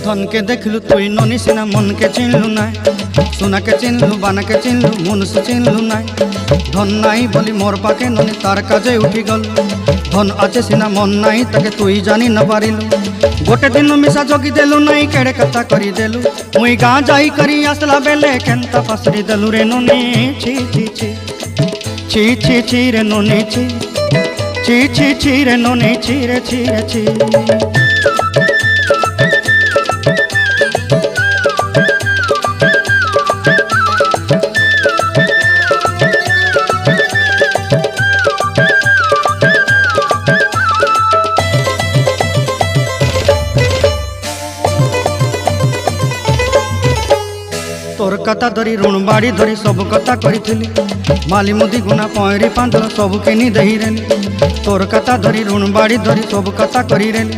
धन के देखलु तुई ननी सिना मन के चिन्हलु ना सोना के चिन्हलु बाना के चिन्हलु मनुष्य चिन्हलु ना धन नाई बोली मोर पाके ननी तार काजे उठी गल धन आचे सिना मन नाई ताके तुई जानी न पारिलु गोटे दिन मिसा जगी देलु नाई केड़े कथा करी देलु मुई गाँ जाई करी आसला बेले केंता पासरी देलु रे ननी छी छी छी छी छी छी रे ननी छी छी छी छी रे ननी छी रे छी रे छी। तोर कथा धरी ऋण बाड़ी धरी सब कथा करी माली मुदी गुना पहरी पांदल सब किनी दही रेली तोर कथा धरी ऋण बाड़ी धरी सब कथा करी रेली।